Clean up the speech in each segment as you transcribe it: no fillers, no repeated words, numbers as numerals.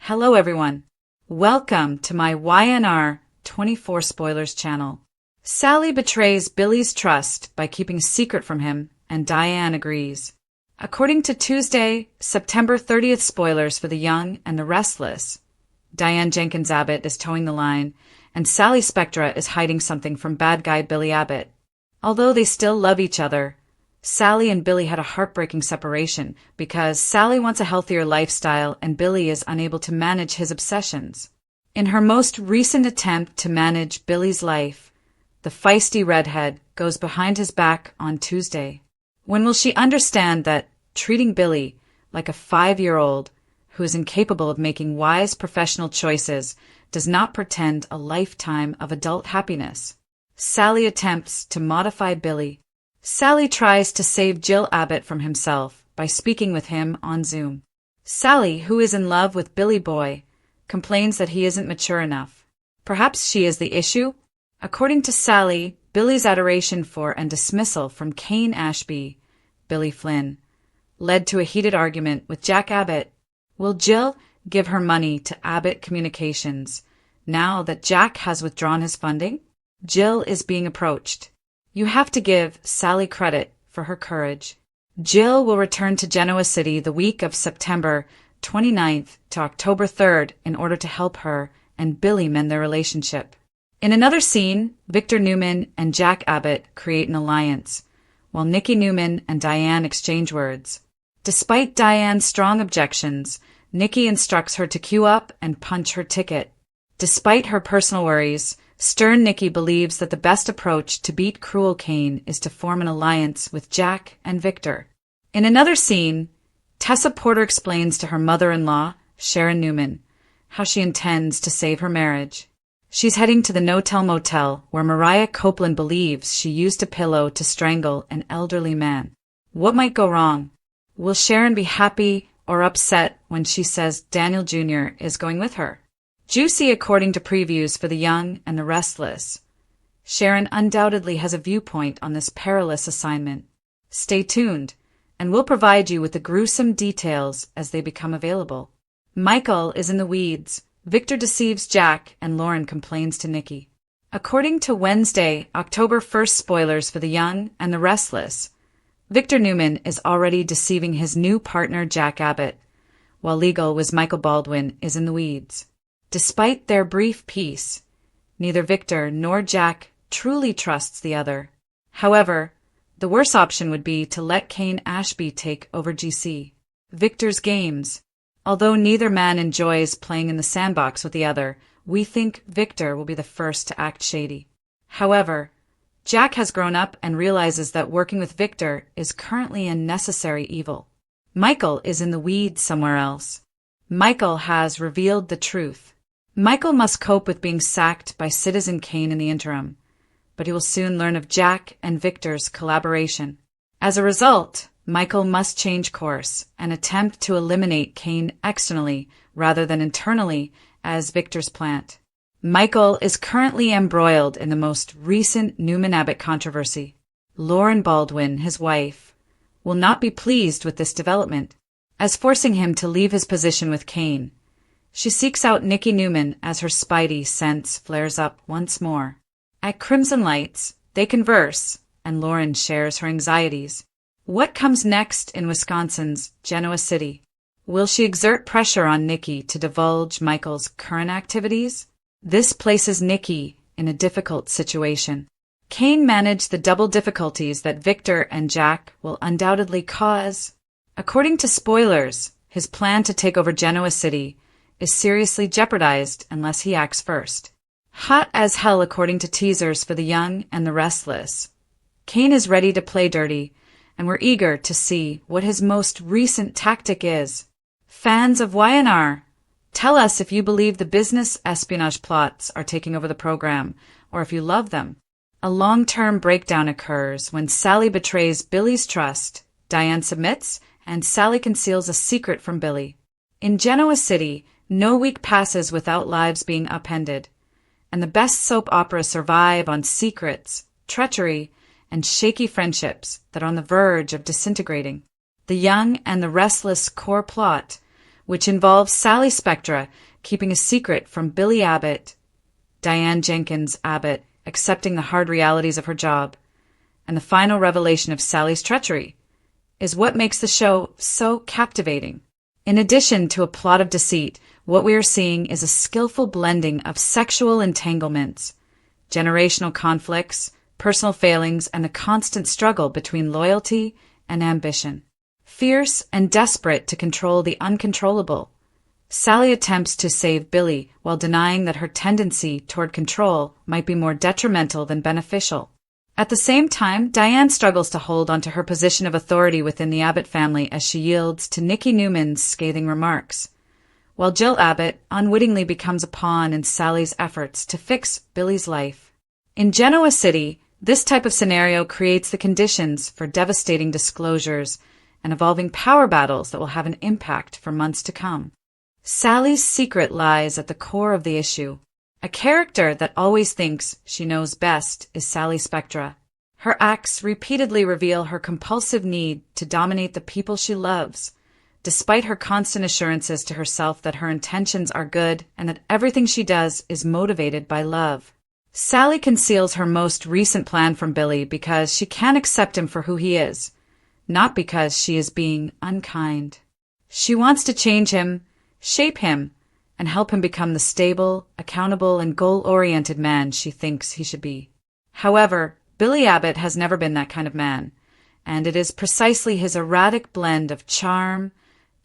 Hello everyone. Welcome to my YNR 24 Spoilers channel. Sally betrays Billy's trust by keeping a secret from him, and Diane agrees. According to Tuesday, September 30th spoilers for The Young and the Restless, Diane Jenkins Abbott is towing the line, and Sally Spectra is hiding something from bad guy Billy Abbott. Although they still love each other, Sally and Billy had a heartbreaking separation because Sally wants a healthier lifestyle and Billy is unable to manage his obsessions. In her most recent attempt to manage Billy's life, the feisty redhead goes behind his back on Tuesday. When will she understand that treating Billy like a 5-year-old who is incapable of making wise professional choices does not portend a lifetime of adult happiness? Sally attempts to modify Billy. Sally tries to save Jill Abbott from himself by speaking with him on Zoom. Sally, who is in love with Billy Boy, complains that he isn't mature enough. Perhaps she is the issue? According to Sally, Billy's adoration for and dismissal from Kane Ashby, Billy Flynn, led to a heated argument with Jack Abbott. Will Jill give her money to Abbott Communications now that Jack has withdrawn his funding? Jill is being approached. You have to give Sally credit for her courage. Jill will return to Genoa City the week of September 29th to October 3rd in order to help her and Billy mend their relationship. In another scene, Victor Newman and Jack Abbott create an alliance, while Nikki Newman and Diane exchange words. Despite Diane's strong objections, Nikki instructs her to queue up and punch her ticket. Despite her personal worries, stern Nikki believes that the best approach to beat cruel Kane is to form an alliance with Jack and Victor. In another scene, Tessa Porter explains to her mother-in-law, Sharon Newman, how she intends to save her marriage. She's heading to the No-Tell Motel where Mariah Copeland believes she used a pillow to strangle an elderly man. What might go wrong? Will Sharon be happy or upset when she says Daniel Jr. is going with her? Juicy according to previews for The Young and the Restless. Sharon undoubtedly has a viewpoint on this perilous assignment. Stay tuned, and we'll provide you with the gruesome details as they become available. Michael is in the weeds. Victor deceives Jack, and Lauren complains to Nikki. According to Wednesday, October 1st spoilers for The Young and the Restless, Victor Newman is already deceiving his new partner Jack Abbott, while Legal with Michael Baldwin is in the weeds. Despite their brief peace, neither Victor nor Jack truly trusts the other. However, the worst option would be to let Kane Ashby take over GC. Victor's games. Although neither man enjoys playing in the sandbox with the other, we think Victor will be the first to act shady. However, Jack has grown up and realizes that working with Victor is currently a necessary evil. Michael is in the weeds somewhere else. Michael has revealed the truth. Michael must cope with being sacked by Citizen Kane in the interim, but he will soon learn of Jack and Victor's collaboration. As a result, Michael must change course and attempt to eliminate Kane externally rather than internally as Victor's plant. Michael is currently embroiled in the most recent Newman-Abbott controversy. Lauren Baldwin, his wife, will not be pleased with this development, as forcing him to leave his position with Kane. She seeks out Nikki Newman as her spidey sense flares up once more. At Crimson Lights, they converse, and Lauren shares her anxieties. What comes next in Wisconsin's Genoa City? Will she exert pressure on Nikki to divulge Michael's current activities? This places Nikki in a difficult situation. Kane managed the double difficulties that Victor and Jack will undoubtedly cause. According to spoilers, his plan to take over Genoa City is seriously jeopardized unless he acts first. Hot as hell according to teasers for The Young and the Restless. Kane is ready to play dirty, and we're eager to see what his most recent tactic is. Fans of YNR, tell us if you believe the business espionage plots are taking over the program, or if you love them. A long-term breakdown occurs when Sally betrays Billy's trust, Diane submits, and Sally conceals a secret from Billy. In Genoa City, no week passes without lives being upended, and the best soap operas survive on secrets, treachery, and shaky friendships that are on the verge of disintegrating. The Young and the Restless core plot which involves Sally Spectra keeping a secret from Billy Abbott, Diane Jenkins Abbott accepting the hard realities of her job, and the final revelation of Sally's treachery, is what makes the show so captivating. In addition to a plot of deceit, what we are seeing is a skillful blending of sexual entanglements, generational conflicts, personal failings, and the constant struggle between loyalty and ambition. Fierce and desperate to control the uncontrollable, Sally attempts to save Billy while denying that her tendency toward control might be more detrimental than beneficial. At the same time, Diane struggles to hold onto her position of authority within the Abbott family as she yields to Nikki Newman's scathing remarks, while Jill Abbott unwittingly becomes a pawn in Sally's efforts to fix Billy's life. In Genoa City, this type of scenario creates the conditions for devastating disclosures and evolving power battles that will have an impact for months to come. Sally's secret lies at the core of the issue. A character that always thinks she knows best is Sally Spectra. Her acts repeatedly reveal her compulsive need to dominate the people she loves, despite her constant assurances to herself that her intentions are good and that everything she does is motivated by love. Sally conceals her most recent plan from Billy because she can't accept him for who he is, not because she is being unkind. She wants to change him, shape him, and help him become the stable, accountable, and goal-oriented man she thinks he should be. However, Billy Abbott has never been that kind of man, and it is precisely his erratic blend of charm,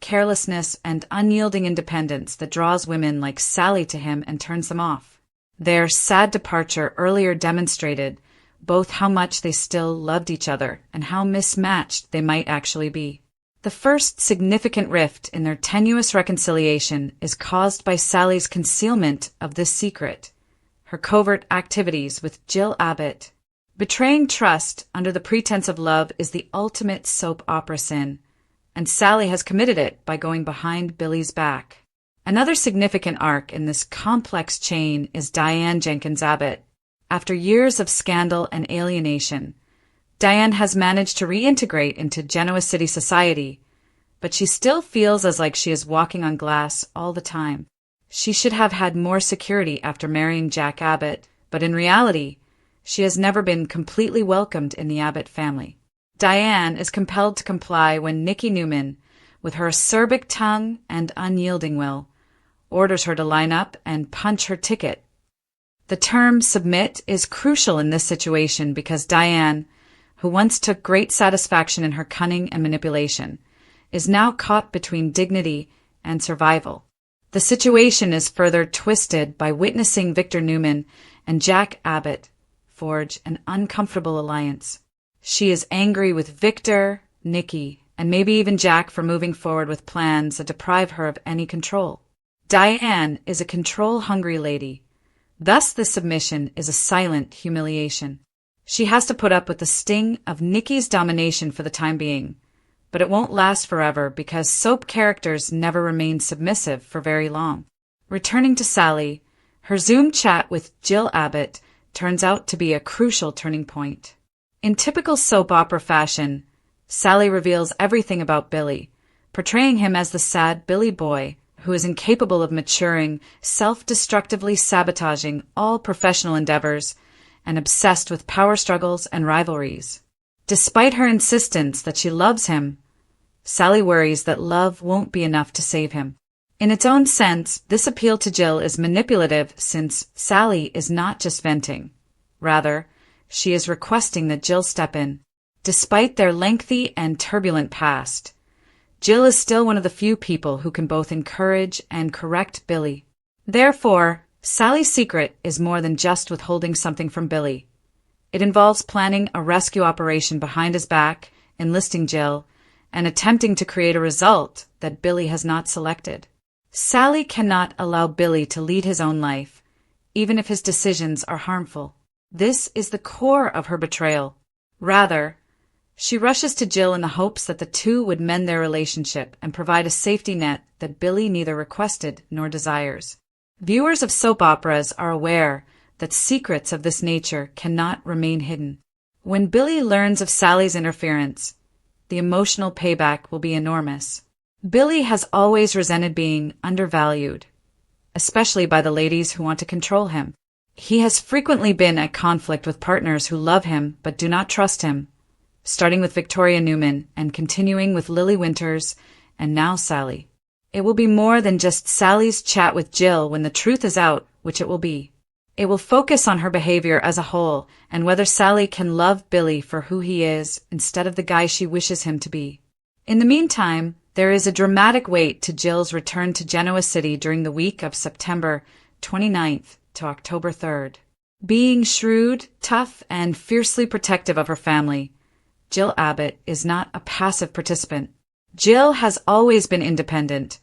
carelessness, and unyielding independence that draws women like Sally to him and turns them off. Their sad departure earlier demonstrated both how much they still loved each other and how mismatched they might actually be. The first significant rift in their tenuous reconciliation is caused by Sally's concealment of this secret, her covert activities with Jill Abbott. Betraying trust under the pretense of love is the ultimate soap opera sin, and Sally has committed it by going behind Billy's back. Another significant arc in this complex chain is Diane Jenkins Abbott. After years of scandal and alienation, Diane has managed to reintegrate into Genoa City society, but she still feels as like she is walking on glass all the time. She should have had more security after marrying Jack Abbott, but in reality, she has never been completely welcomed in the Abbott family. Diane is compelled to comply when Nikki Newman, with her acerbic tongue and unyielding will, orders her to line up and punch her ticket. The term submit is crucial in this situation because Diane, who once took great satisfaction in her cunning and manipulation, is now caught between dignity and survival. The situation is further twisted by witnessing Victor Newman and Jack Abbott forge an uncomfortable alliance. She is angry with Victor, Nikki, and maybe even Jack for moving forward with plans that deprive her of any control. Diane is a control-hungry lady. Thus the submission is a silent humiliation. She has to put up with the sting of Nikki's domination for the time being, but it won't last forever because soap characters never remain submissive for very long. Returning to Sally, her Zoom chat with Jill Abbott turns out to be a crucial turning point. In typical soap opera fashion, Sally reveals everything about Billy, portraying him as the sad Billy boy who is incapable of maturing, self-destructively sabotaging all professional endeavors, and obsessed with power struggles and rivalries. Despite her insistence that she loves him, Sally worries that love won't be enough to save him. In its own sense, this appeal to Jill is manipulative since Sally is not just venting. Rather, she is requesting that Jill step in. Despite their lengthy and turbulent past, Jill is still one of the few people who can both encourage and correct Billy. Therefore, Sally's secret is more than just withholding something from Billy. It involves planning a rescue operation behind his back, enlisting Jill, and attempting to create a result that Billy has not selected. Sally cannot allow Billy to lead his own life, even if his decisions are harmful. This is the core of her betrayal. Rather, she rushes to Jill in the hopes that the two would mend their relationship and provide a safety net that Billy neither requested nor desires. Viewers of soap operas are aware that secrets of this nature cannot remain hidden. When Billy learns of Sally's interference, the emotional payback will be enormous. Billy has always resented being undervalued, especially by the ladies who want to control him. He has frequently been at conflict with partners who love him but do not trust him, starting with Victoria Newman and continuing with Lily Winters and now Sally. It will be more than just Sally's chat with Jill when the truth is out, which it will be. It will focus on her behavior as a whole and whether Sally can love Billy for who he is instead of the guy she wishes him to be. In the meantime, there is a dramatic wait to Jill's return to Genoa City during the week of September 29th to October 3rd. Being shrewd, tough, and fiercely protective of her family, Jill Abbott is not a passive participant. Jill has always been independent,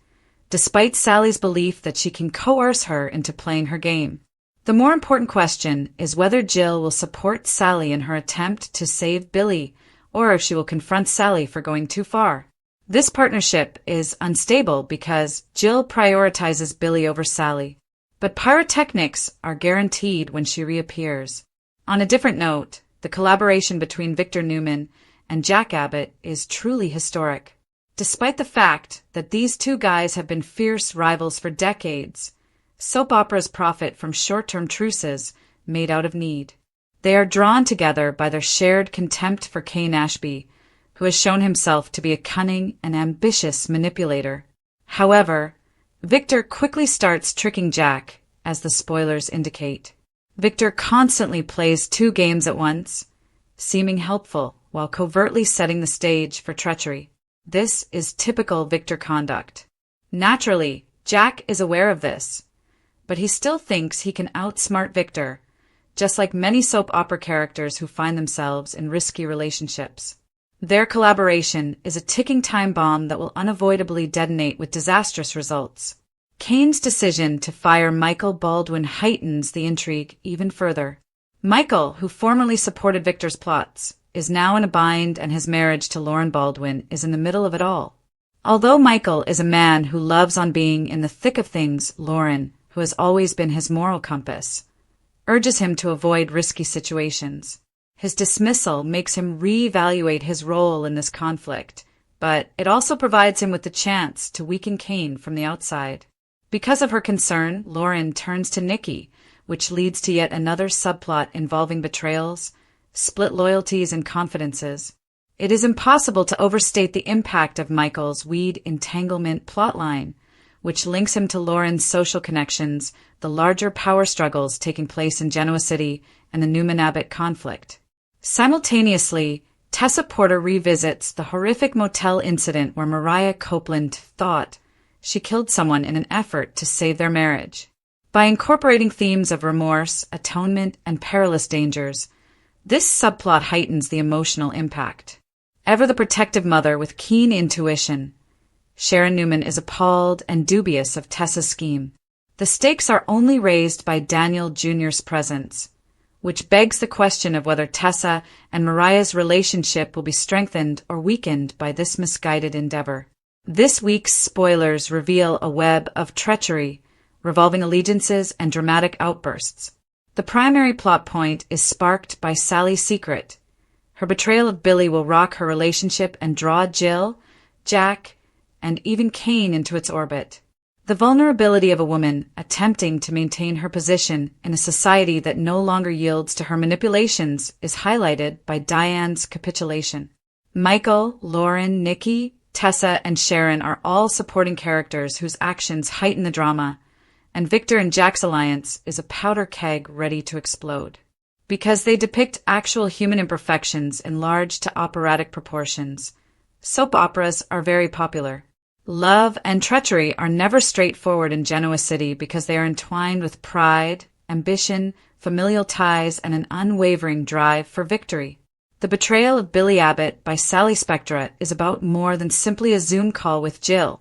despite Sally's belief that she can coerce her into playing her game. The more important question is whether Jill will support Sally in her attempt to save Billy, or if she will confront Sally for going too far. This partnership is unstable because Jill prioritizes Billy over Sally, but pyrotechnics are guaranteed when she reappears. On a different note, the collaboration between Victor Newman and Jack Abbott is truly historic. Despite the fact that these two guys have been fierce rivals for decades, soap operas profit from short-term truces made out of need. They are drawn together by their shared contempt for Kane Ashby, who has shown himself to be a cunning and ambitious manipulator. However, Victor quickly starts tricking Jack, as the spoilers indicate. Victor constantly plays two games at once, seeming helpful while covertly setting the stage for treachery. This is typical Victor conduct. Naturally, Jack is aware of this, but he still thinks he can outsmart Victor, just like many soap opera characters who find themselves in risky relationships. Their collaboration is a ticking time bomb that will unavoidably detonate with disastrous results. Kane's decision to fire Michael Baldwin heightens the intrigue even further. Michael, who formerly supported Victor's plots, is now in a bind and his marriage to Lauren Baldwin is in the middle of it all. Although Michael is a man who loves on being in the thick of things, Lauren, who has always been his moral compass, urges him to avoid risky situations. His dismissal makes him reevaluate his role in this conflict, but it also provides him with the chance to weaken Kane from the outside. Because of her concern, Lauren turns to Nikki, which leads to yet another subplot involving betrayals, split loyalties, and confidences. It is impossible to overstate the impact of Michael's weed entanglement plotline, which links him to Lauren's social connections, the larger power struggles taking place in Genoa City, and the Newman-Abbott conflict. Simultaneously, Tessa Porter revisits the horrific motel incident where Mariah Copeland thought she killed someone in an effort to save their marriage. By incorporating themes of remorse, atonement, and perilous dangers, this subplot heightens the emotional impact. Ever the protective mother with keen intuition, Sharon Newman is appalled and dubious of Tessa's scheme. The stakes are only raised by Daniel Jr.'s presence, which begs the question of whether Tessa and Mariah's relationship will be strengthened or weakened by this misguided endeavor. This week's spoilers reveal a web of treachery, revolving allegiances, and dramatic outbursts. The primary plot point is sparked by Sally's secret. Her betrayal of Billy will rock her relationship and draw Jill, Jack, and even Kane into its orbit. The vulnerability of a woman attempting to maintain her position in a society that no longer yields to her manipulations is highlighted by Diane's capitulation. Michael, Lauren, Nikki, Tessa, and Sharon are all supporting characters whose actions heighten the drama, and Victor and Jack's alliance is a powder keg ready to explode. Because they depict actual human imperfections enlarged to operatic proportions, soap operas are very popular. Love and treachery are never straightforward in Genoa City because they are entwined with pride, ambition, familial ties, and an unwavering drive for victory. The Betrayal of Billy Abbott by Sally Spectra is about more than simply a Zoom call with Jill.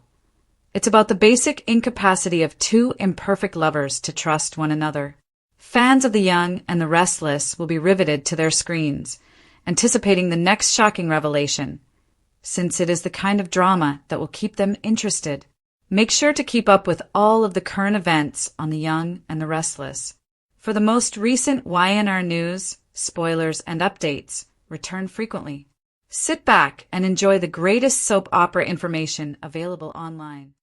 It's about the basic incapacity of two imperfect lovers to trust one another. Fans of The Young and the Restless will be riveted to their screens, anticipating the next shocking revelation, since it is the kind of drama that will keep them interested. Make sure to keep up with all of the current events on The Young and the Restless. For the most recent YNR news, spoilers, and updates, return frequently. Sit back and enjoy the greatest soap opera information available online.